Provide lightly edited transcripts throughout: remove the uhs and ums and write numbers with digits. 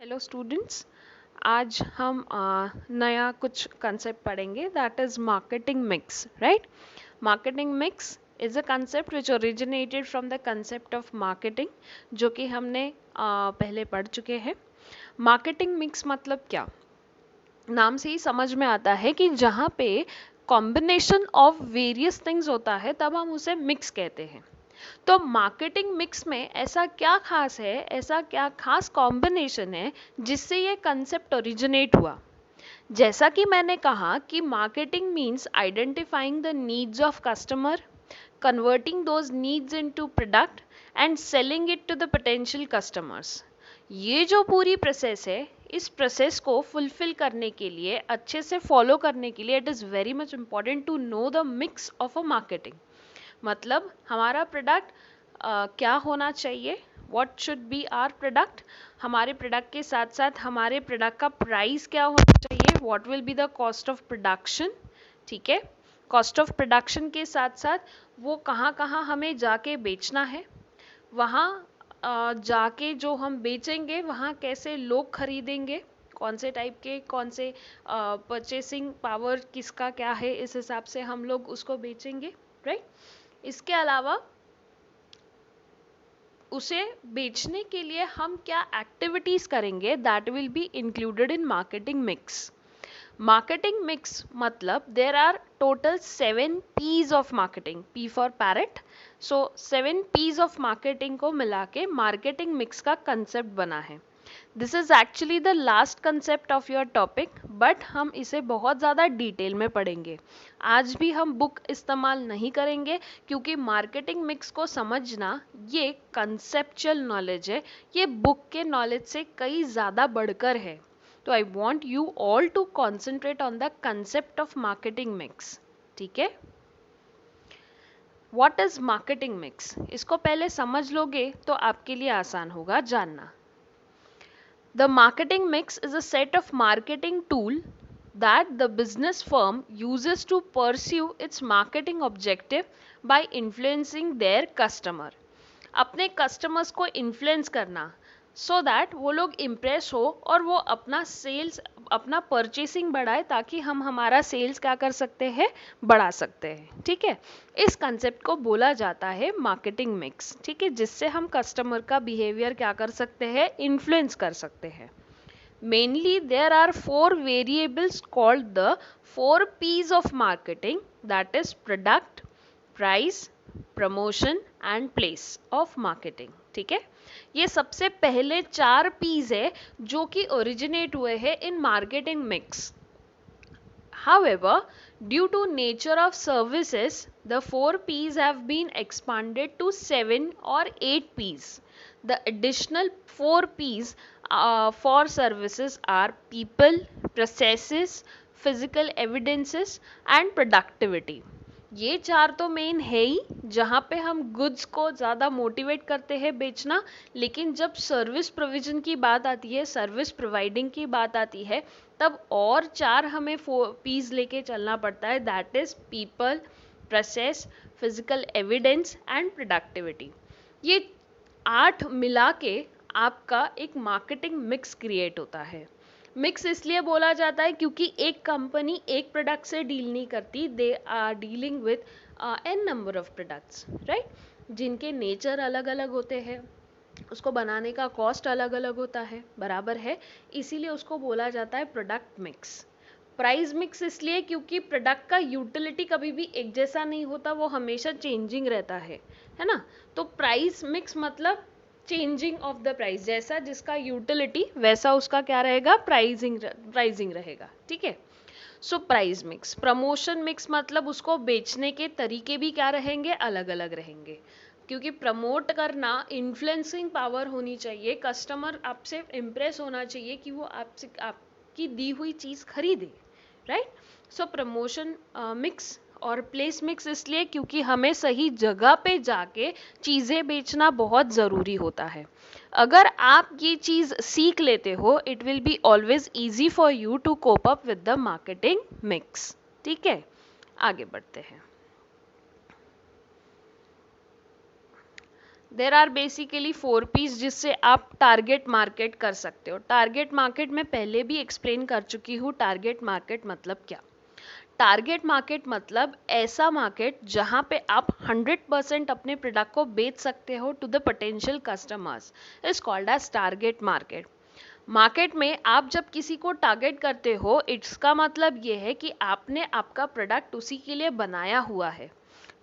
Hello students, आज हम नया कुछ कंसेप्ट पढ़ेंगे that is marketing mix. Right, marketing mix is a concept which originated from the concept of marketing, जो कि हमने पहले पढ़ चुके हैं. मार्केटिंग मिक्स मतलब क्या? नाम से ही समझ में आता है कि जहाँ पे कॉम्बिनेशन ऑफ वेरियस थिंग्स होता है तब हम उसे मिक्स कहते हैं. तो मार्केटिंग मिक्स में ऐसा क्या खास है, ऐसा क्या खास कॉम्बिनेशन है जिससे ये कंसेप्ट ओरिजिनेट हुआ? जैसा कि मैंने कहा कि marketing means identifying the needs of customer, converting those needs into product and selling it to the potential customers. ये जो पूरी प्रोसेस है, इस प्रोसेस को फुलफिल करने के लिए, अच्छे से फॉलो करने के लिए, it is very much important to know the mix of a marketing. मतलब हमारा प्रोडक्ट क्या होना चाहिए, what should be our product. हमारे प्रोडक्ट के साथ साथ हमारे प्रोडक्ट का प्राइस क्या होना चाहिए, what will be the cost of production. ठीक है, कॉस्ट ऑफ प्रोडक्शन के साथ साथ वो कहाँ कहाँ हमें जाके बेचना है, वहाँ जाके जो हम बेचेंगे वहाँ कैसे लोग खरीदेंगे, कौन से टाइप के, कौन से परचेसिंग पावर किसका क्या है, इस हिसाब से हम लोग उसको बेचेंगे. राइट, इसके अलावा उसे बेचने के लिए हम क्या एक्टिविटीज करेंगे, that will be included in marketing mix. Marketing mix मतलब there are total 7 Ps of marketing, P for parrot. So 7 Ps of marketing को मिला के मार्केटिंग मिक्स का कंसेप्ट बना है. This is actually the last concept of your topic, but हम इसे बहुत ज़्यादा डिटेल में पढ़ेंगे. आज भी हम बुक इस्तेमाल नहीं करेंगे क्योंकि मार्केटिंग मिक्स को समझना ये कंसेप्चुअल नॉलेज है, ये बुक के नॉलेज से कई ज़्यादा बढ़कर है. तो I want you all to concentrate on the concept of marketing mix. ठीक है, वॉट इज मार्केटिंग मिक्स, इसको पहले समझ लोगे तो आपके लिए आसान होगा जानना. The marketing mix is a set of marketing tool that the business firm uses to pursue its marketing objective by influencing their customer. अपने कस्टमर्स को इन्फ्लुएंस करना सो दैट वो लोग इम्प्रेस हो और वो अपना सेल्स, अपना परचेसिंग बढ़ाए ताकि हम हमारा सेल्स क्या कर सकते हैं, बढ़ा सकते हैं. ठीक है, इस कंसेप्ट को बोला जाता है मार्केटिंग मिक्स. ठीक है, जिससे हम कस्टमर का बिहेवियर क्या कर सकते हैं, इन्फ्लुएंस कर सकते हैं. Mainly, there are 4 variables called the 4 P's of marketing, that is product, price, promotion and place of marketing. ठीक है, ये सबसे पहले 4 P's है जो कि ओरिजिनेट हुए हैं इन marketing mix. However, due to nature of services, the 4 P's have been expanded to 7 or 8 P's. The additional 4 P's for services are people, processes, physical evidences and productivity. ये 4 तो मेन है ही, जहाँ पे हम गुड्स को ज़्यादा मोटिवेट करते हैं बेचना. लेकिन जब सर्विस प्रोविजन की बात आती है, सर्विस प्रोवाइडिंग की बात आती है, तब और 4 हमें 4 पीस लेके चलना पड़ता है, that is people, process, physical evidence and productivity. ये 8 मिला के आपका एक मार्केटिंग मिक्स क्रिएट होता है. मिक्स इसलिए बोला जाता है क्योंकि एक कंपनी एक प्रोडक्ट से डील नहीं करती, they are dealing with an number of products. Right, जिनके नेचर अलग अलग होते हैं, उसको बनाने का कॉस्ट अलग अलग होता है, बराबर है, इसीलिए उसको बोला जाता है प्रोडक्ट मिक्स. प्राइस मिक्स इसलिए क्योंकि प्रोडक्ट का यूटिलिटी कभी भी एक जैसा नहीं होता, वो हमेशा चेंजिंग रहता है ना. तो प्राइस मिक्स मतलब चेंजिंग ऑफ द प्राइस, जैसा जिसका यूटिलिटी वैसा उसका क्या रहेगा, प्राइसिंग रहेगा. ठीक है, so price mix. Promotion mix मतलब उसको बेचने के तरीके भी क्या रहेंगे, अलग अलग रहेंगे, क्योंकि प्रमोट करना, इन्फ्लुएंसिंग पावर होनी चाहिए, कस्टमर आपसे इम्प्रेस होना चाहिए कि वो आपसे आपकी दी हुई चीज़ खरीदे. राइट, सो प्रमोशन मिक्स और प्लेस मिक्स इसलिए क्योंकि हमें सही जगह पे जाके चीज़ें बेचना बहुत ज़रूरी होता है. अगर आप ये चीज़ सीख लेते हो, it will be always easy for you to cope up with the marketing mix. ठीक है, आगे बढ़ते हैं. देर आर बेसिकली 4 P's जिससे आप टारगेट मार्केट कर सकते हो। टारगेट मार्केट में पहले भी एक्सप्लेन कर चुकी हूँ। टारगेट मार्केट मतलब क्या? टारगेट मार्केट मतलब ऐसा मार्केट जहां पे आप 100% अपने प्रोडक्ट को बेच सकते हो to the potential customers is called as target market. Market में आप जब किसी को टारगेट करते हो, इसका मतलब ये है कि आपने आपका प्रोडक्ट उसी के लिए बनाया हुआ है।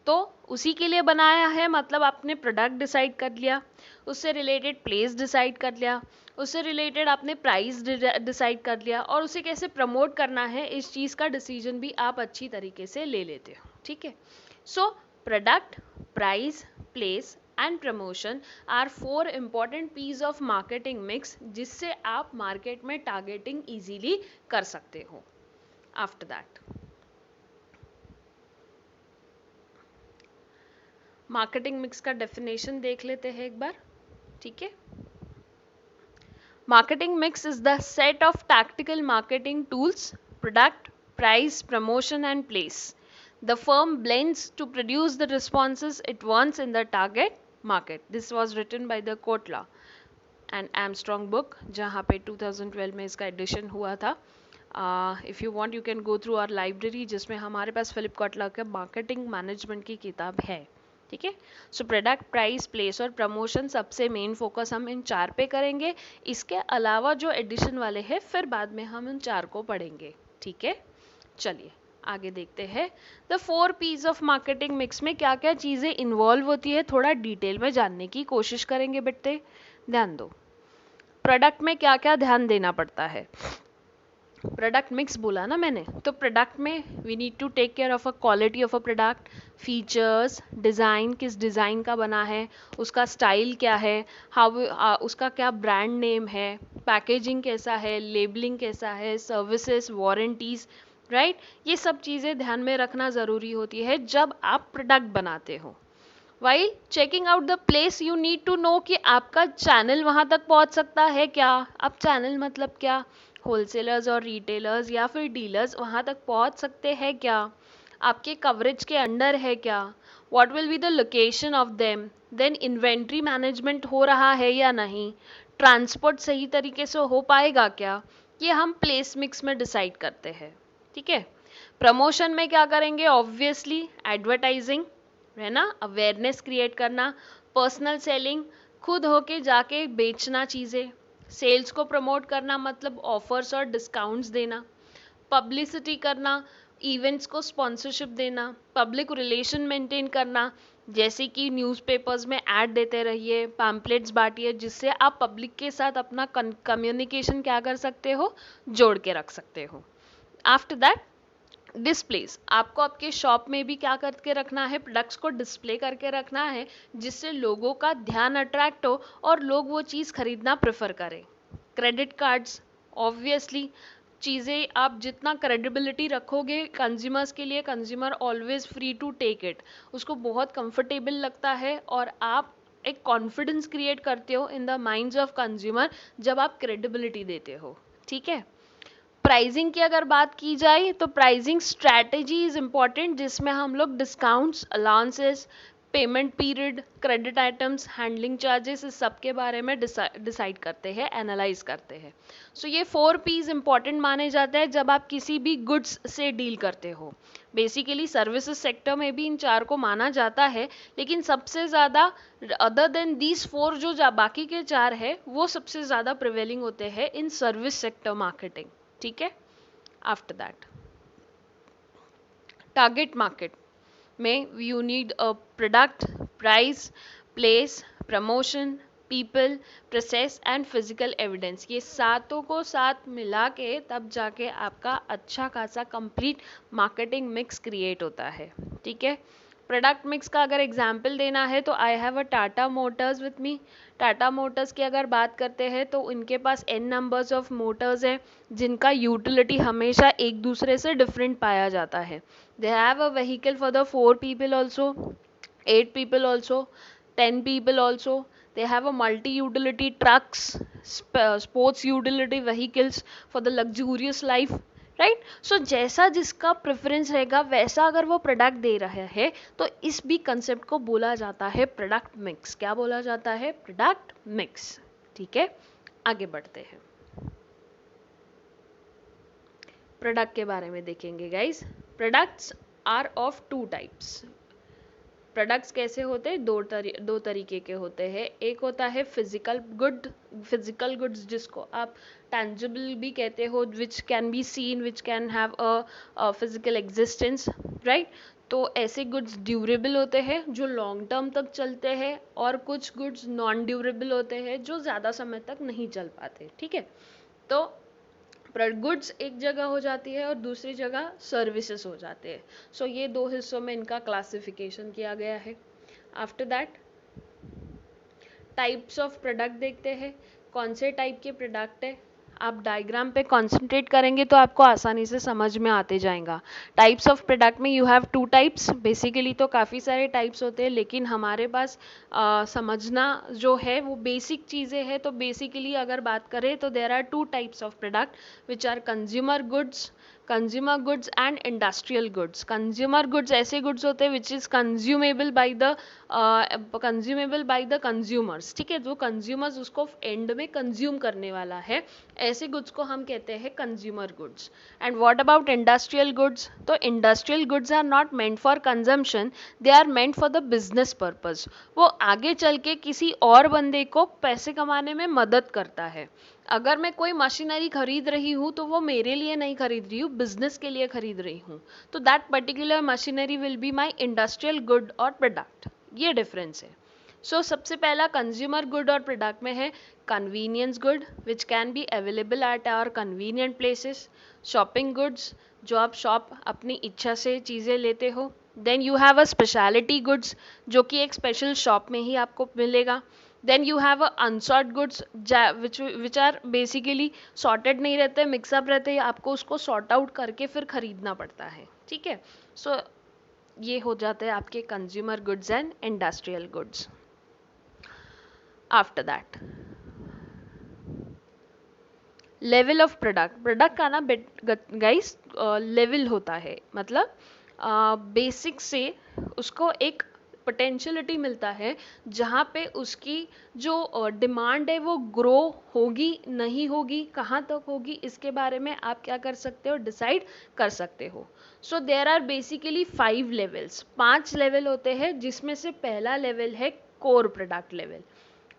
तो उसी के लिए बनाया है मतलब आपने प्रोडक्ट डिसाइड कर लिया, उससे रिलेटेड प्लेस डिसाइड कर लिया, उससे रिलेटेड आपने प्राइस डिसाइड कर लिया, और उसे कैसे प्रमोट करना है इस चीज़ का डिसीजन भी आप अच्छी तरीके से ले लेते हो। ठीक है। So product, price, place and promotion are 4 important piece of marketing mix जिससे आप मार्केट में टारगेटिंग इजीली कर सकते हो। आफ्टर दैट मार्केटिंग मिक्स का डेफिनेशन देख लेते हैं एक बार। ठीक है। Marketing mix is the set of tactical marketing tools, product, price, promotion and place the firm blends to produce the responses it wants in the target market. This was written by the Kotla and Armstrong book, जहाँ पे 2012 में इसका edition हुआ था। If you want you can go through our library, जिसमें हमारे पास Philip कॉटला का marketing management की किताब है। ठीक है। सो प्रोडक्ट, प्राइस, प्लेस और प्रमोशन सबसे मेन फोकस हम इन 4 पे करेंगे। इसके अलावा जो एडिशन वाले हैं फिर बाद में हम इन 4 को पढ़ेंगे। ठीक है। चलिए आगे देखते हैं। The 4 P's of marketing mix में क्या क्या चीज़ें इन्वॉल्व होती है थोड़ा डिटेल में जानने की कोशिश करेंगे बेटे। ध्यान दो, प्रोडक्ट में क्या क्या ध्यान देना पड़ता है। प्रोडक्ट मिक्स बोला ना मैंने, तो प्रोडक्ट में we need to take care of a quality of a product, features, design, किस डिज़ाइन का बना है, उसका स्टाइल क्या है, हाउ उसका क्या ब्रांड नेम है, पैकेजिंग कैसा है, लेबलिंग कैसा है, सर्विसेज, वारंटीज, राइट। ये सब चीज़ें ध्यान में रखना ज़रूरी होती है जब आप प्रोडक्ट बनाते हो। While checking out the place you need to know कि आपका चैनल वहाँ तक पहुँच सकता है क्या। अब चैनल मतलब क्या, होलसेलर्स और रिटेलर्स या फिर डीलर्स वहाँ तक पहुँच सकते हैं क्या, आपके कवरेज के अंडर है क्या, what will be the location of them, then inventory management हो रहा है या नहीं, ट्रांसपोर्ट सही तरीके से हो पाएगा क्या, ये हम प्लेस मिक्स में डिसाइड करते हैं। ठीक है। प्रमोशन में क्या करेंगे, ऑब्वियसली एडवर्टाइजिंग है ना, अवेयरनेस क्रिएट करना, पर्सनल सेलिंग, खुद होके जाके बेचना चीज़ें, सेल्स को प्रमोट करना मतलब ऑफर्स और डिस्काउंट्स देना, पब्लिसिटी करना, इवेंट्स को स्पॉन्सरशिप देना, पब्लिक रिलेशन मेंटेन करना, जैसे कि न्यूज़पेपर्स में ऐड देते रहिए, पैम्पलेट्स बांटिए, जिससे आप पब्लिक के साथ अपना कम्युनिकेशन क्या कर सकते हो, जोड़ के रख सकते हो। आफ्टर दैट डिस्प्लेस, आपको आपके शॉप में भी क्या करके रखना है, प्रोडक्ट्स को डिस्प्ले करके रखना है जिससे लोगों का ध्यान अट्रैक्ट हो और लोग वो चीज़ खरीदना प्रेफर करें। क्रेडिट कार्ड्स, ऑब्वियसली चीज़ें आप जितना क्रेडिबिलिटी रखोगे कंज्यूमर्स के लिए, consumer always free to take it, उसको बहुत कंफर्टेबल लगता है और आप एक कॉन्फिडेंस क्रिएट करते हो in the minds of consumer जब आप क्रेडिबिलिटी देते हो। ठीक है। प्राइसिंग की अगर बात की जाए तो प्राइसिंग स्ट्रैटेजी इज इम्पॉर्टेंट, जिसमें हम लोग discounts, allowances, payment period, credit items, handling charges, इस सब के बारे में डिसाइड करते हैं, एनालाइज करते हैं। सो ये 4 P's इंपॉर्टेंट माने जाते हैं जब आप किसी भी गुड्स से डील करते हो। बेसिकली सर्विसेज सेक्टर में भी इन 4 को माना जाता है, लेकिन सबसे ज़्यादा अदर देन दीज 4 जो बाकी के 4 है वो सबसे ज़्यादा प्रिवेलिंग होते हैं इन सर्विस सेक्टर मार्केटिंग। ठीक है। आफ्टर दैट टारगेट मार्केट में you need a product, price, place, promotion, people, process and physical evidence. ये सातों को साथ मिला के तब जाके आपका अच्छा खासा कंप्लीट मार्केटिंग मिक्स क्रिएट होता है। ठीक है। प्रोडक्ट मिक्स का अगर एग्जाम्पल देना है तो I have a Tata Motors with me. Tata Motors की अगर बात करते हैं तो उनके पास n नंबर्स ऑफ मोटर्स हैं जिनका यूटिलिटी हमेशा एक दूसरे से डिफरेंट पाया जाता है। They have a vehicle for the 4 people also, 8 people also, 10 people also. They have a multi-utility trucks, sports utility vehicles for the luxurious life. Right. So जैसा जिसका प्रेफरेंस रहेगा वैसा अगर वो प्रोडक्ट दे रहा है तो इस भी कंसेप्ट को बोला जाता है प्रोडक्ट मिक्स। क्या बोला जाता है? Product mix. ठीक है, आगे बढ़ते हैं, प्रोडक्ट के बारे में देखेंगे guys. Products are of two types. Products कैसे होते हैं? दो तरीके के होते हैं। एक होता है फिजिकल गुड्स जिसको आप टैंजिबल भी कहते हो, विच can be seen, which can have a physical existence, right. तो ऐसे गुड्स ड्यूरेबल होते हैं जो लॉन्ग टर्म तक चलते हैं, और कुछ गुड्स नॉन ड्यूरेबल होते हैं जो ज़्यादा समय तक नहीं चल पाते। ठीक है, तो गुड्स एक जगह हो जाती है और दूसरी जगह सर्विसेज हो जाते हैं। सो ये दो हिस्सों में इनका क्लासिफिकेशन किया गया है। After that types of product देखते हैं। कौन से टाइप के प्रोडक्ट है, आप डायग्राम पे कंसंट्रेट करेंगे तो आपको आसानी से समझ में आते जाएगा। टाइप्स ऑफ प्रोडक्ट में you have two types. Basically तो काफ़ी सारे टाइप्स होते हैं, लेकिन हमारे पास समझना जो है वो बेसिक चीज़ें हैं। तो बेसिकली अगर बात करें तो there are two types of product which are consumer goods and industrial goods. Consumer goods ऐसे गुड्स होते हैं which is consumable by the consumers. ठीक है, जो कंज्यूमर्स उसको एंड में कंज्यूम करने वाला है, ऐसे गुड्स को हम कहते हैं consumer goods. And what about industrial goods? तो industrial goods are not meant for consumption, they are meant for the business purpose. वो आगे चल के किसी और बंदे को पैसे कमाने में मदद करता है। अगर मैं कोई मशीनरी खरीद रही हूँ तो वो मेरे लिए नहीं खरीद रही हूँ, बिजनेस के लिए खरीद रही हूँ, तो that particular machinery will be my industrial good और प्रोडक्ट। ये डिफरेंस है। सो सबसे पहला कंज्यूमर गुड और प्रोडक्ट में है convenience good which can be available at our convenient places. Shopping goods, जो आप शॉप अपनी इच्छा से चीज़ें लेते हो। Then you have a speciality goods, जो कि एक स्पेशल शॉप में ही आपको मिलेगा। Then you have a unsought goods which are basically sorted नहीं रहते, मिक्सअप रहते हैं, आपको उसको सॉर्ट आउट करके फिर खरीदना पड़ता है। ठीक है, सो ये हो जाते हैं आपके consumer goods and industrial goods. After that level of product का ना गाइस लेवल होता है, मतलब बेसिक से उसको एक पोटेंशियलिटी मिलता है जहाँ पे उसकी जो डिमांड है वो ग्रो होगी नहीं होगी, कहाँ तक होगी, इसके बारे में आप क्या कर सकते हो? डिसाइड कर सकते हो। So there are basically 5 levels, 5 level होते हैं, जिसमें से पहला लेवल है core product level.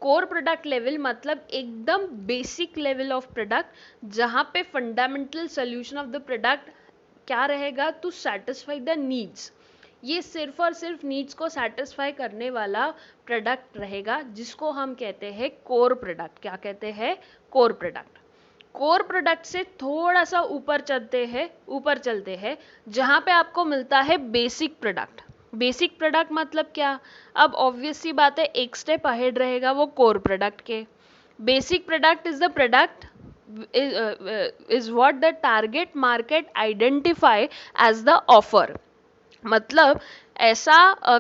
Core product level मतलब एकदम बेसिक लेवल ऑफ प्रोडक्ट, जहाँ पे fundamental solution of the product क्या रहेगा? To satisfy the needs. ये सिर्फ और सिर्फ नीड्स को सेटिस्फाई करने वाला प्रोडक्ट रहेगा, जिसको हम कहते हैं कोर प्रोडक्ट। क्या कहते हैं? Core product. कोर प्रोडक्ट से थोड़ा सा ऊपर चलते हैं जहाँ पे आपको मिलता है बेसिक प्रोडक्ट। बेसिक प्रोडक्ट मतलब क्या? अब ऑब्वियस सी बात है, एक स्टेप अहेड रहेगा वो कोर प्रोडक्ट के। Basic product is the product is what the target market identify as the offer। मतलब ऐसा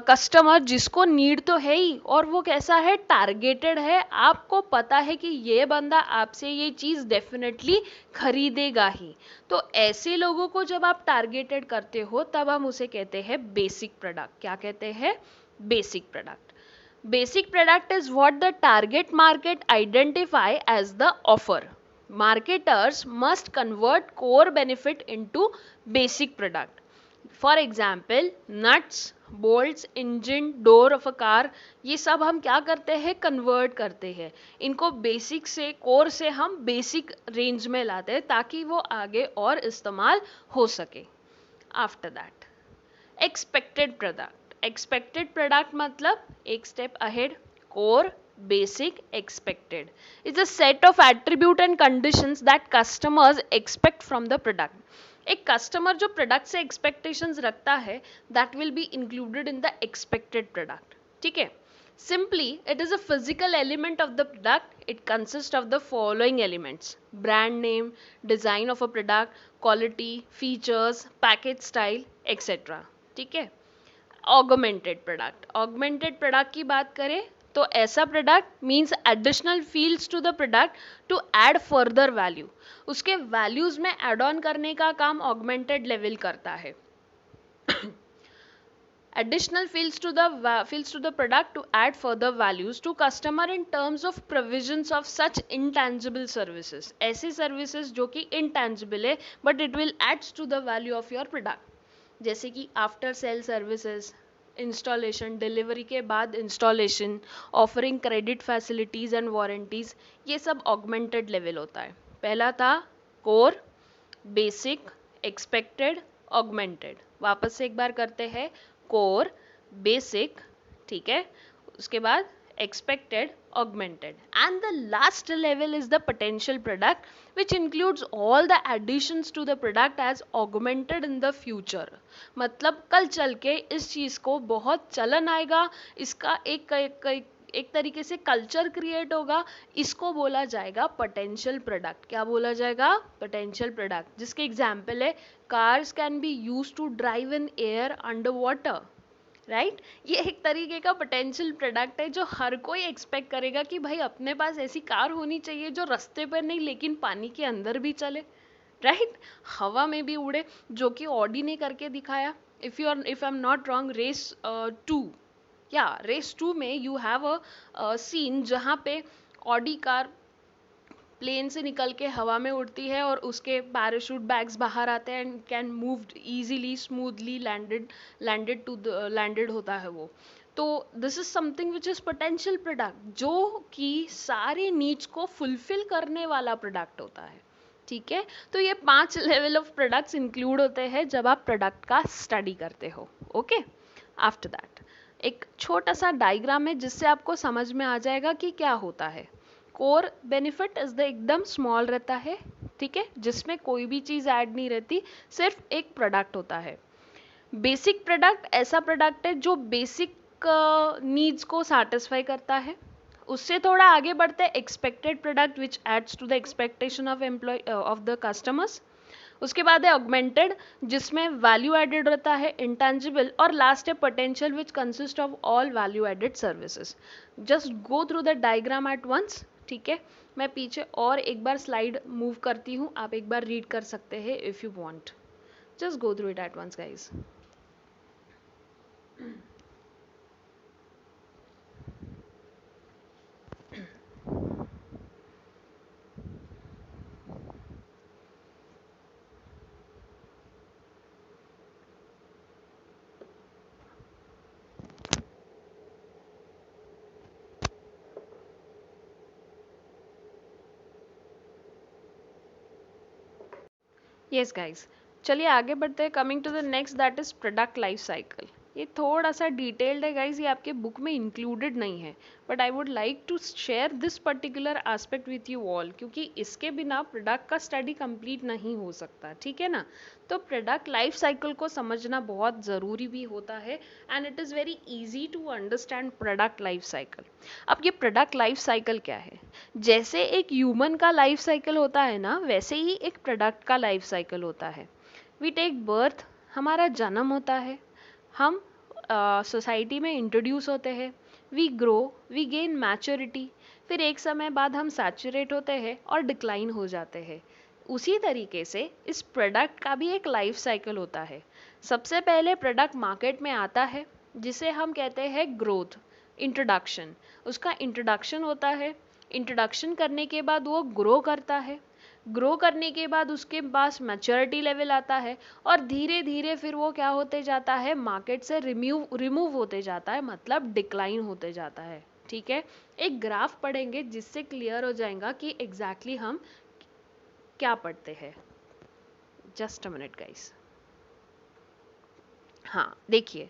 कस्टमर जिसको नीड तो है ही, और वो कैसा है? टारगेटेड है। आपको पता है कि ये बंदा आपसे ये चीज़ डेफिनेटली खरीदेगा ही। तो ऐसे लोगों को जब आप टारगेटेड करते हो तब हम उसे कहते हैं बेसिक प्रोडक्ट। क्या कहते हैं? Basic product. Basic product is what the target market identify as the offer. Marketers must convert core benefit into basic product. For example, nuts, bolts, engine, door of a car, ये सब हम क्या करते हैं? Convert करते हैं। इनको basic से, कोर से हम बेसिक रेंज में लाते हैं ताकि वो आगे और इस्तेमाल हो सके। आफ्टर दैट एक्सपेक्टेड प्रोडक्ट मतलब एक step ahead. Core, basic, expected is a set of attribute and conditions that customers expect from the product। एक कस्टमर जो प्रोडक्ट से एक्सपेक्टेशंस रखता है, that will be included in the expected product. ठीक है, simply it is a physical element of the product. It consist of the following elements: brand name, design of a product, quality, features, package style, etcetera. ठीक है, augmented product की बात करें तो ऐसा product means additional fields to the product to add further value, उसके values में add on करने का काम ऑगमेंटेड लेवल करता है. Additional fields to the product to add further values to customer in terms of provisions of such intangible services. ऐसी services जो कि intangible है but it will adds to the value of your product. जैसे कि after sale services, installation, delivery के बाद installation, offering credit facilities and warranties, ये सब ऑगमेंटेड लेवल होता है. पहला था कोर, बेसिक, एक्सपेक्टेड, ऑगमेंटेड. वापस से एक बार करते हैं. कोर, बेसिक, ठीक है, उसके बाद expected, augmented, and the last level is the potential product which includes all the additions to the product as augmented in the future. मतलब कल चल के इस चीज को बहुत चलन आएगा, इसका एक तरीके से कल्चर क्रिएट होगा, इसको बोला जाएगा पोटेंशियल प्रोडक्ट. क्या बोला जाएगा? Potential product. जिसके एग्जाम्पल है cars can be use to drive in air under water. Right, ये एक तरीके का पोटेंशियल प्रोडक्ट है जो हर कोई एक्सपेक्ट करेगा कि भाई अपने पास ऐसी कार होनी चाहिए जो रास्ते पर नहीं लेकिन पानी के अंदर भी चले, राइट, हवा में भी उड़े, जो कि ऑडी ने करके दिखाया. If I am not wrong, race 2 में यू हैव अ सीन जहाँ पे ऑडी कार प्लेन से निकल के हवा में उड़ती है और उसके पैराशूट बैग्स बाहर आते हैं and can move easily, smoothly landed होता है वो. तो this is something which is potential product, जो कि सारे नीड्स को फुलफिल करने वाला प्रोडक्ट होता है. ठीक है, तो ये 5 लेवल ऑफ प्रोडक्ट्स इंक्लूड होते हैं जब आप प्रोडक्ट का स्टडी करते हो. ओके, आफ्टर दैट एक छोटा सा डायग्राम है जिससे आपको समझ में आ जाएगा कि क्या होता है. कोर बेनिफिट इज द एकदम स्मॉल रहता है, ठीक है, जिसमें कोई भी चीज ऐड नहीं रहती, सिर्फ एक प्रोडक्ट होता है. बेसिक प्रोडक्ट ऐसा प्रोडक्ट है जो बेसिक नीड्स को सेटिस्फाई करता है. उससे थोड़ा आगे बढ़ते हैं expected product which adds to the expectation of the customers. उसके बाद है ऑगमेंटेड जिसमें वैल्यू एडेड रहता है, इंटेंजिबल, और लास्ट है potential which consist of all value added services. Just go through the diagram at once. ठीक है, मैं पीछे और एक बार स्लाइड मूव करती हूँ, आप एक बार रीड कर सकते हैं if you want. Just go through it at once guys. Yes guys, चलिए आगे बढ़ते हैं. Coming to the next, that is product life cycle. ये थोड़ा सा डिटेल्ड है गाइज, ये आपके बुक में इंक्लूडेड नहीं है, but I would like to share this particular aspect with you all, क्योंकि इसके बिना प्रोडक्ट का स्टडी कंप्लीट नहीं हो सकता. ठीक है ना, तो प्रोडक्ट लाइफ साइकिल को समझना बहुत ज़रूरी भी होता है and it is very easy to understand product life cycle. अब ये प्रोडक्ट लाइफ साइकिल क्या है? जैसे एक ह्यूमन का लाइफ साइकिल होता है ना, वैसे ही एक प्रोडक्ट का लाइफ साइकिल होता है. वी टेक बर्थ, हमारा जन्म होता है, हम सोसाइटी में इंट्रोड्यूस होते हैं, we grow, we gain maturity, फिर एक समय बाद हम सैचुरेट होते हैं और डिक्लाइन हो जाते हैं. उसी तरीके से इस प्रोडक्ट का भी एक लाइफ साइकिल होता है. सबसे पहले प्रोडक्ट मार्केट में आता है जिसे हम कहते हैं ग्रोथ, इंट्रोडक्शन. उसका इंट्रोडक्शन होता है, इंट्रोडक्शन करने के बाद वो ग्रो करता है, ग्रो करने के बाद उसके पास मैच्योरिटी लेवल आता है और धीरे धीरे फिर वो क्या होते जाता है, मार्केट से रिमूव होते जाता है, मतलब डिक्लाइन होते जाता है. ठीक है, एक ग्राफ पढ़ेंगे जिससे क्लियर हो जाएगा कि एग्जैक्टली हम क्या पढ़ते हैं. Just a minute guys. हाँ देखिए,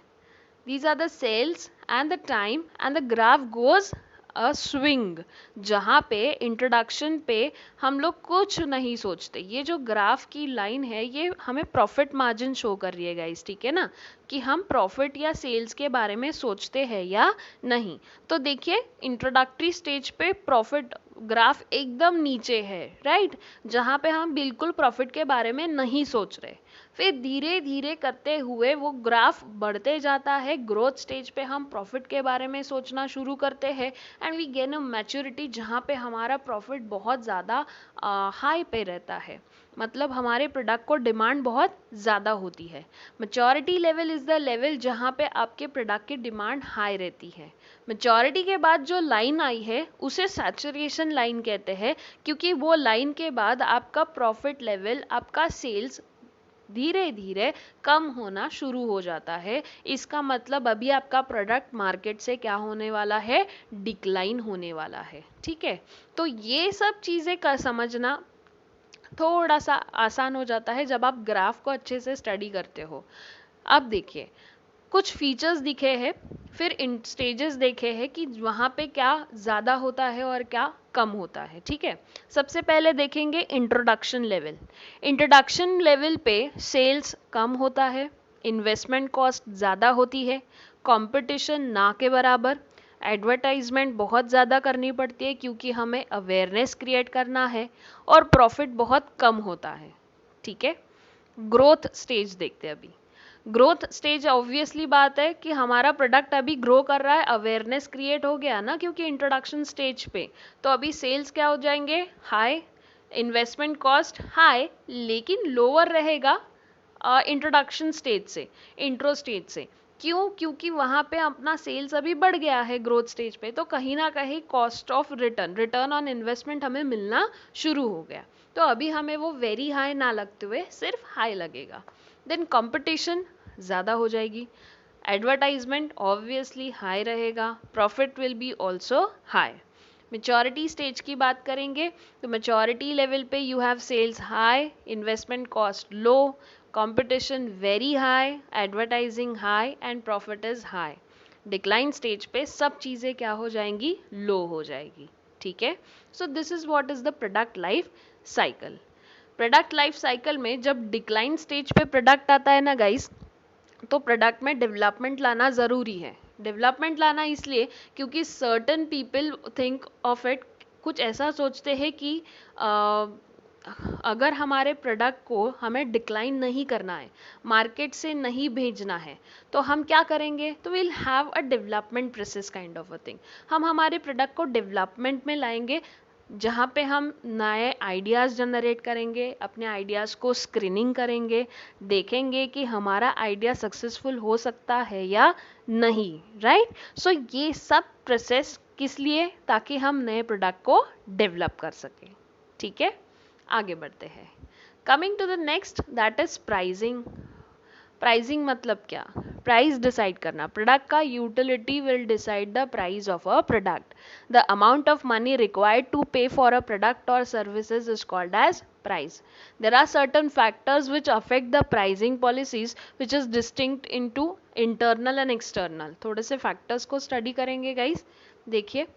these are the sales and the time and the graph goes a swing. जहाँ पे इंट्रोडक्शन पे हम लोग कुछ नहीं सोचते, ये जो ग्राफ की लाइन है ये हमें प्रॉफिट मार्जिन शो कर रही है गाइस. ठीक है ना, कि हम प्रॉफिट या सेल्स के बारे में सोचते हैं या नहीं. तो देखिए इंट्रोडक्टरी स्टेज पे प्रॉफिट ग्राफ एकदम नीचे है, राइट, जहाँ पे हम बिल्कुल प्रॉफिट के बारे में नहीं सोच रहे। फिर धीरे धीरे करते हुए वो ग्राफ बढ़ते जाता है, ग्रोथ स्टेज पे हम प्रॉफिट के बारे में सोचना शुरू करते हैं and we gain a maturity जहाँ पे हमारा प्रॉफिट बहुत ज़्यादा हाई पे रहता है, मतलब हमारे प्रोडक्ट को डिमांड बहुत ज़्यादा होती है। Maturity level is the level जहाँ पे आपके प्रोडक्ट की डिमांड हाई रहती है। मैच्योरिटी के बाद जो लाइन आई है उसे सैचुरेशन लाइन कहते हैं, क्योंकि वो लाइन के बाद आपका प्रॉफिट लेवल, आपका सेल्स धीरे धीरे कम होना शुरू हो जाता है। इसका मतलब अभी आपका प्रोडक्ट मार्केट से क्या होने वाला है, डिक्लाइन होने वाला है। ठीक है, तो ये सब चीज़ें का समझना थोड़ा सा आसान हो जाता है जब आप ग्राफ को अच्छे से स्टडी करते हो। अब देखिए, कुछ फीचर्स दिखे हैं, फिर इन स्टेजेस देखे हैं कि वहाँ पे क्या ज़्यादा होता है और क्या कम होता है। ठीक है, सबसे पहले देखेंगे इंट्रोडक्शन लेवल। इंट्रोडक्शन लेवल पे सेल्स कम होता है, इन्वेस्टमेंट कॉस्ट ज़्यादा होती है, कंपटीशन ना के बराबर, एडवर्टाइजमेंट बहुत ज़्यादा करनी पड़ती है क्योंकि हमें अवेयरनेस क्रिएट करना है, और प्रॉफिट बहुत कम होता है। ठीक है, ग्रोथ स्टेज देखते हैं अभी। ग्रोथ स्टेज ऑब्वियसली बात है कि हमारा प्रोडक्ट अभी ग्रो कर रहा है, अवेयरनेस क्रिएट हो गया ना क्योंकि इंट्रोडक्शन स्टेज पे, तो अभी सेल्स क्या हो जाएंगे, हाई, इन्वेस्टमेंट कॉस्ट हाई, लेकिन लोअर रहेगा इंट्रोडक्शन स्टेज से, इंट्रो स्टेज से। क्यों, क्योंकि वहाँ पे अपना सेल्स अभी बढ़ गया है ग्रोथ स्टेज पे, तो कहीं ना कहीं cost of return, return on investment हमें मिलना शुरू हो गया, तो अभी हमें वो वेरी हाई ना लगते हुए सिर्फ हाई लगेगा। देन कंपटीशन ज़्यादा हो जाएगी, एडवर्टाइजमेंट ऑब्वियसली हाई रहेगा, profit will be also high. Maturity stage की बात करेंगे तो मेच्योरिटी लेवल पे you have sales high, investment cost low, competition very high, advertising high and profit is high. Decline stage पे सब चीज़ें क्या हो जाएंगी, लो हो जाएगी। ठीक है, so this is what is the product life cycle. Product life cycle में जब डिक्लाइन स्टेज पे प्रोडक्ट आता है ना गाइस, तो प्रोडक्ट में डेवलपमेंट लाना ज़रूरी है। डेवलपमेंट लाना इसलिए क्योंकि certain people think of it, कुछ ऐसा सोचते हैं कि अगर हमारे प्रोडक्ट को हमें डिक्लाइन नहीं करना है, मार्केट से नहीं भेजना है, तो हम क्या करेंगे, तो will have a development process kind of a thing. हम हमारे प्रोडक्ट को डेवलपमेंट में लाएंगे, जहाँ पे हम नए आइडियाज़ जनरेट करेंगे, अपने आइडियाज़ को स्क्रीनिंग करेंगे, देखेंगे कि हमारा आइडिया सक्सेसफुल हो सकता है या नहीं, राइट। सो ये सब प्रोसेस किस लिए, ताकि हम नए प्रोडक्ट को डेवलप कर सकें। ठीक है, आगे बढ़ते हैं। Coming to the next, that is pricing. Pricing मतलब क्या, प्राइस डिसाइड करना, प्रोडक्ट का utility will decide the price of a product. The amount of money required to pay for a product और services is called as price. There are certain factors which affect the pricing policies which is distinct into internal and external. थोड़े से factors को study करेंगे guys। देखिए,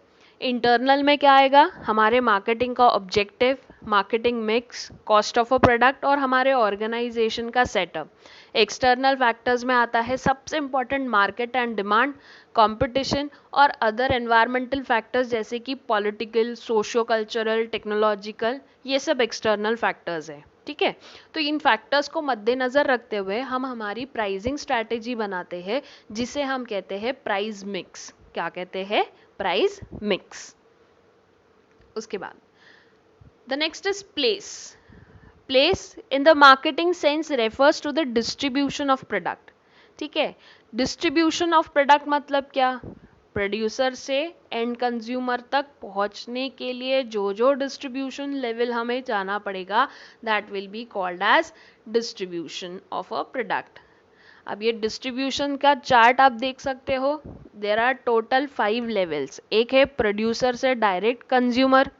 internal में क्या आएगा, हमारे मार्केटिंग का objective, marketing mix, cost of a product और हमारे ऑर्गेनाइजेशन का सेटअप। एक्सटर्नल फैक्टर्स में आता है सबसे important market and demand, competition और अदर एनवायरमेंटल फैक्टर्स जैसे कि पॉलिटिकल, सोशो कल्चरल, टेक्नोलॉजिकल, ये सब एक्सटर्नल फैक्टर्स है। ठीक है, तो इन फैक्टर्स को मद्देनजर रखते हुए हम हमारी प्राइसिंग स्ट्रैटेजी बनाते हैं, जिसे हम कहते हैं प्राइस मिक्स। क्या कहते हैं, प्राइस मिक्स। उसके बाद the next is place. Place in the marketing sense refers to the distribution of product. ठीक है, डिस्ट्रीब्यूशन ऑफ प्रोडक्ट मतलब क्या, प्रोड्यूसर से एंड कंज्यूमर तक पहुंचने के लिए जो जो डिस्ट्रीब्यूशन लेवल हमें जाना पड़ेगा, that will be called as distribution of a product. अब ये डिस्ट्रीब्यूशन का चार्ट आप देख सकते हो, देर आर टोटल 5 लेवल्स। एक है प्रोड्यूसर से डायरेक्ट कंज्यूमर,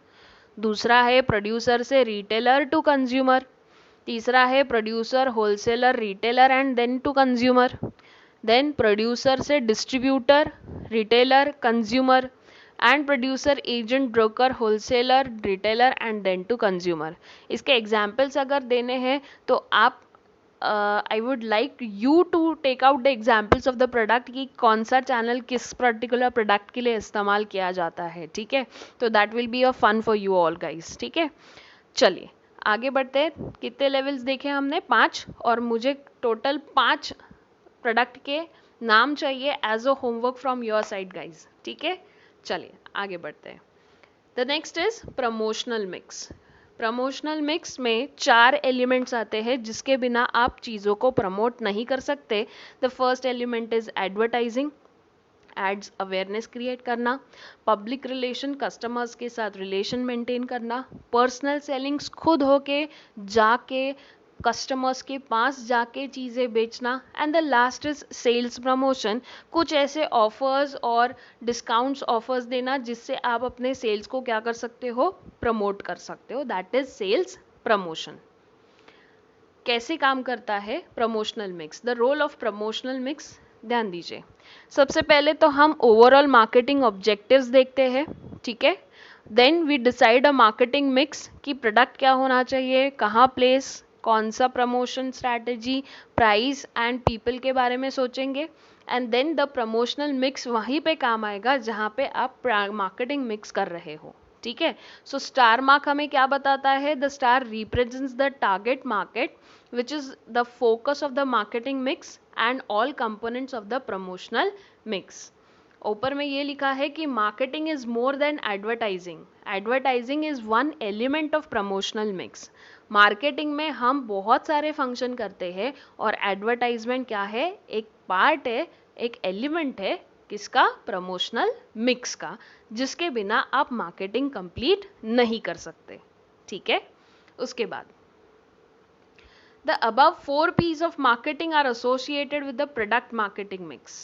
दूसरा है प्रोड्यूसर से रिटेलर टू कंज्यूमर, तीसरा है producer wholesaler retailer and then to consumer, then producer से distributor retailer consumer and producer agent broker wholesaler retailer and then to consumer. इसके एग्जाम्पल्स अगर देने हैं तो आप I would like you to take out the examples of the product कि कौन सा चैनल किस पर्टिकुलर प्रोडक्ट के लिए इस्तेमाल किया जाता है, ठीक है। तो that will be a fun for you all guys, ठीक है। चलिए आगे बढ़ते हैं। कितने लेवल्स देखे हमने? 5, और मुझे टोटल 5 प्रोडक्ट के नाम चाहिए as a homework from your side guys, ठीक है। चलिए आगे बढ़ते हैं। The next is promotional mix. Promotional mix में 4 एलिमेंट्स आते हैं जिसके बिना आप चीज़ों को प्रमोट नहीं कर सकते। The first element is advertising, ads awareness create करना, पब्लिक रिलेशन, कस्टमर्स के साथ रिलेशन मेंटेन करना, पर्सनल सेलिंग्स, खुद होके जाके कस्टमर्स के पास जाके चीज़ें बेचना, and the last is sales promotion, कुछ ऐसे ऑफर्स और डिस्काउंट्स ऑफर्स देना जिससे आप अपने सेल्स को क्या कर सकते हो? प्रमोट कर सकते हो। That is sales promotion. कैसे काम करता है promotional mix? The role of promotional mix, ध्यान दीजिए। सबसे पहले तो हम ओवरऑल मार्केटिंग ऑब्जेक्टिव्स देखते हैं, ठीक है। Then we decide a marketing mix कि प्रोडक्ट क्या होना चाहिए, कहाँ प्लेस, कौन सा promotion strategy, price and people के बारे में सोचेंगे। And then the promotional mix वहीं पे काम आएगा जहाँ पे आप मार्केटिंग मिक्स कर रहे हो, ठीक है। सो स्टार मार्क हमें क्या बताता है? The star represents the target market which is the focus of the marketing mix and all components of the promotional mix. ऊपर में ये लिखा है कि marketing is more than advertising. Advertising is one element of promotional mix. Marketing में हम बहुत सारे फंक्शन करते हैं और एडवर्टाइजमेंट क्या है? एक पार्ट है, एक एलिमेंट है किसका? प्रमोशनल मिक्स का, जिसके बिना आप मार्केटिंग कंप्लीट नहीं कर सकते, ठीक है। उसके बाद The above 4 P's of marketing are associated with the product marketing mix.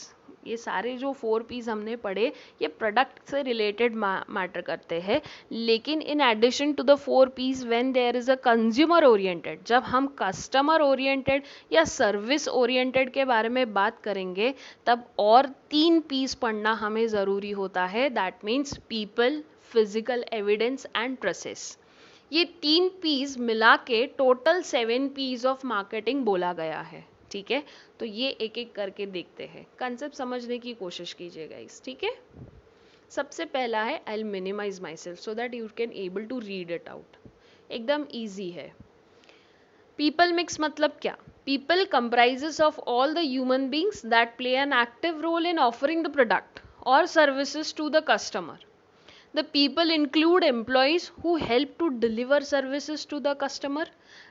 ये सारे जो 4 P's हमने पढ़े ये प्रोडक्ट से रिलेटेड मैटर करते हैं, लेकिन in addition to the 4 P's when there is a consumer oriented, जब हम कस्टमर ओरिएंटेड या सर्विस ओरिएंटेड के बारे में बात करेंगे तब और 3 P's पढ़ना हमें ज़रूरी होता है। That means people, physical evidence and process. ये 3 P's मिला के टोटल 7 P's ऑफ मार्केटिंग बोला गया है, ठीक है। तो ये एक एक करके देखते हैं, कंसेप्ट समझने की कोशिश कीजिएगा इस, ठीक है। सबसे पहला है I will minimize myself so that you can able to read it out. एकदम ईजी है। पीपल मिक्स मतलब क्या? People comprises of all the human beings that play an active role in offering the product और services to the customer. The people include employees who help to deliver services to the customer.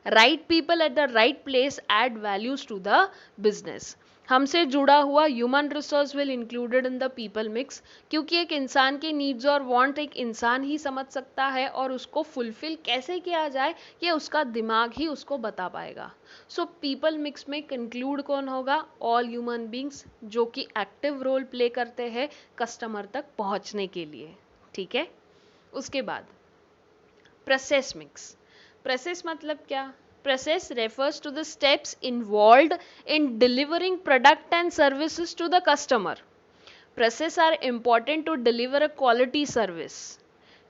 Right people at the right place add values to the business. हमसे जुड़ा हुआ human resource will included in the people mix, क्योंकि एक इंसान की needs और want एक इंसान ही समझ सकता है और उसको फुलफिल कैसे किया जाए ये उसका दिमाग ही उसको बता पाएगा. सो पीपल मिक्स में इंक्लूड कौन होगा? ऑल ह्यूमन बींग्स जो कि एक्टिव रोल प्ले करते हैं कस्टमर तक पहुंचने के लिए, ठीक है। उसके बाद प्रोसेस मिक्स. प्रोसेस मतलब क्या? Process refers to the steps involved in delivering product and services to the customer. Process are important to deliver a quality service,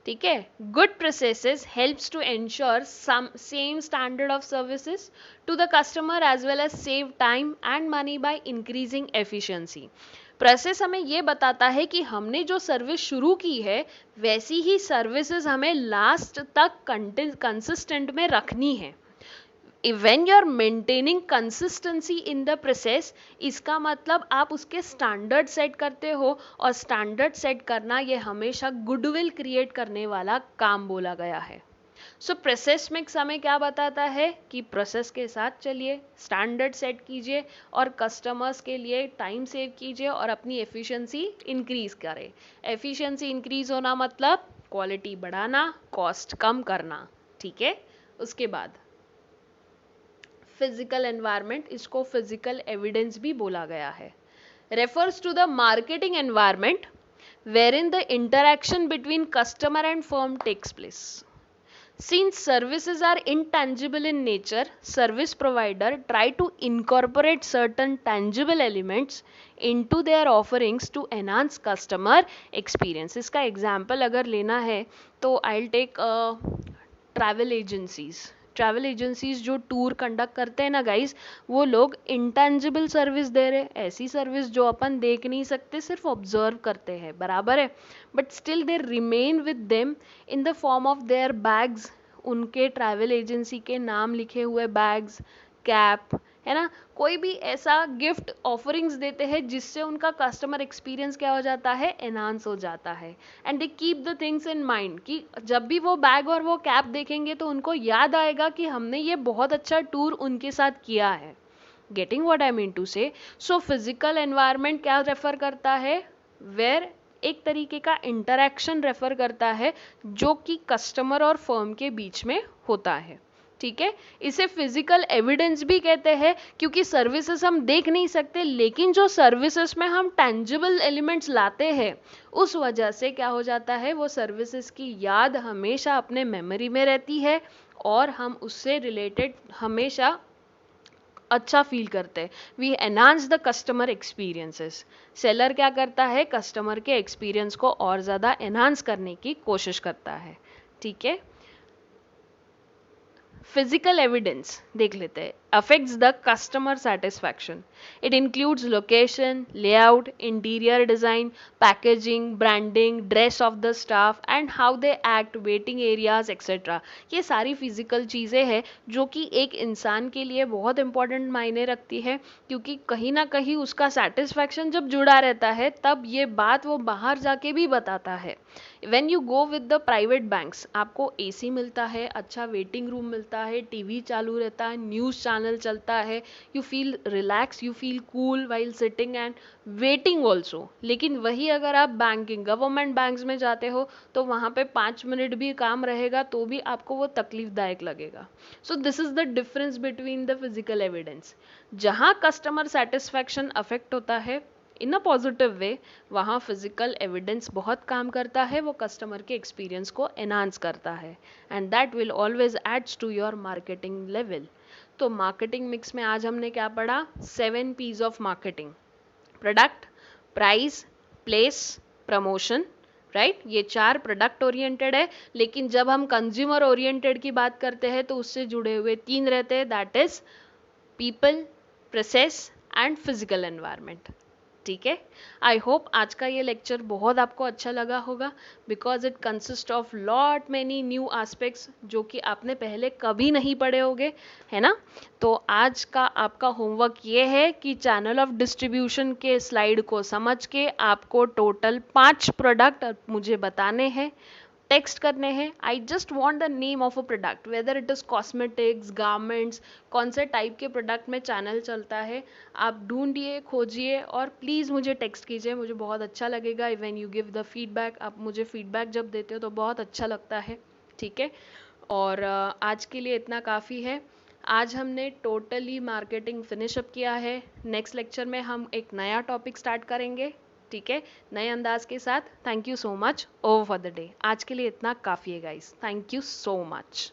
ठीक है. Good processes helps to ensure same standard of services to the customer as well as save time and money by increasing efficiency. Process हमें ये बताता है कि हमने जो service शुरू की है वैसी ही सर्विसेज हमें लास्ट तक कंसिस्टेंट में रखनी है. When you are maintaining consistency in the process, इसका मतलब आप उसके स्टैंडर्ड सेट करते हो और स्टैंडर्ड सेट करना ये हमेशा गुडविल क्रिएट करने वाला काम बोला गया है. सो प्रोसेस मिक्स हमें क्या बताता है कि प्रोसेस के साथ चलिए, स्टैंडर्ड सेट कीजिए और कस्टमर्स के लिए टाइम सेव कीजिए और अपनी एफिशिएंसी इंक्रीज करें. एफिशिएंसी इंक्रीज होना मतलब क्वालिटी बढ़ाना, कॉस्ट कम करना, ठीक है. उसके बाद फिजिकल एनवायरनमेंट, इसको फिजिकल एविडेंस भी बोला गया है. Refers to the marketing environment wherein the interaction between customer and firm takes place. Since services are intangible in nature, service provider try to incorporate certain tangible elements into their offerings to enhance customer experience. इसका example अगर लेना है तो I'll take travel agencies, travel agencies जो tour conduct करते हैं ना guys, वो लोग इंटेंजिबल सर्विस दे रहे हैं, ऐसी सर्विस जो अपन देख नहीं सकते, सिर्फ ऑब्जर्व करते हैं, बराबर है, but still they remain with them in the form of their bags, उनके ट्रैवल एजेंसी के नाम लिखे हुए बैग्स, कैप, है ना, कोई भी ऐसा गिफ्ट ऑफरिंग्स देते हैं जिससे उनका कस्टमर एक्सपीरियंस क्या हो जाता है, एनहांस हो जाता है। And they keep the things in mind कि जब भी वो बैग और वो कैप देखेंगे तो उनको याद आएगा कि हमने ये बहुत अच्छा टूर उनके साथ किया है। Getting what I mean to say? So physical environment क्या रेफर करता है, वेयर एक तरीके का इंटरेक्शन रेफर करता है जो कि कस्टमर और फर्म के बीच में होता है, ठीक है। इसे फिजिकल एविडेंस भी कहते हैं क्योंकि सर्विसेज हम देख नहीं सकते, लेकिन जो सर्विसेज में हम टेंजिबल एलिमेंट्स लाते हैं उस वजह से क्या हो जाता है, वो सर्विसेज की याद हमेशा अपने मेमोरी में रहती है और हम उससे रिलेटेड हमेशा अच्छा फील करते हैं। We enhance the customer experiences. Seller क्या करता है, कस्टमर के एक्सपीरियंस को और ज़्यादा एनहांस करने की कोशिश करता है, ठीक है। फिजिकल एविडेंस देख लेते हैं, affects the customer satisfaction. It includes location, layout, interior design, packaging, branding, dress of the staff and how they act, waiting areas etcetera. ये सारी फिजिकल चीज़ें हैं जो कि एक इंसान के लिए बहुत इंपॉर्टेंट मायने रखती है, क्योंकि कहीं ना कहीं उसका सेटिस्फैक्शन जब जुड़ा रहता है तब ये बात वो बाहर जाके भी बताता है। When you go with the private banks, आपको एसी मिलता है, अच्छा वेटिंग रूम मिलता है, टीवी चालू रहता है, न्यूज़ चैनल चलता है, you feel relax, you feel cool while sitting and waiting also. लेकिन वही अगर आप बैंकिंग गवर्नमेंट बैंक्स में जाते हो तो वहाँ पे 5 मिनट भी काम रहेगा तो भी आपको वो तकलीफदायक लगेगा। So this is the difference between the physical evidence. जहाँ कस्टमर सेटिस्फैक्शन अफेक्ट होता है इन अ पॉजिटिव वे, वहाँ फिजिकल एविडेंस बहुत काम करता है, वो कस्टमर के एक्सपीरियंस को एनहांस करता है and that will always adds to your marketing level. तो मार्केटिंग मिक्स में आज हमने क्या पढ़ा, 7 P's of marketing, product, price, place, promotion, right. ये 4 प्रोडक्ट ओरिएंटेड है, लेकिन जब हम कंज्यूमर ओरिएंटेड की बात करते हैं तो उससे जुड़े हुए 3 रहते हैं, that is people, process and physical environment, ठीक है। आई होप आज का ये लेक्चर बहुत आपको अच्छा लगा होगा, because it consist of lot many new aspects जो कि आपने पहले कभी नहीं पढ़े होंगे, है ना। तो आज का आपका होमवर्क ये है कि चैनल ऑफ डिस्ट्रीब्यूशन के स्लाइड को समझ के आपको टोटल 5 प्रोडक्ट मुझे बताने हैं, टेक्स्ट करने हैं। I just want the name of a product, whether it is cosmetics, garments, कौन से टाइप के प्रोडक्ट में चैनल चलता है, आप ढूंढिए, खोजिए और प्लीज़ मुझे टेक्स्ट कीजिए, मुझे बहुत अच्छा लगेगा when you give the feedback. आप मुझे फीडबैक जब देते हो तो बहुत अच्छा लगता है, ठीक है। और आज के लिए इतना काफ़ी है। आज हमने टोटली मार्केटिंग फिनिश अप किया है। नेक्स्ट लेक्चर में हम एक नया टॉपिक स्टार्ट करेंगे, ठीक है, नए अंदाज के साथ। Thank you so much, over for the day. आज के लिए इतना काफ़ी है guys, thank you so much.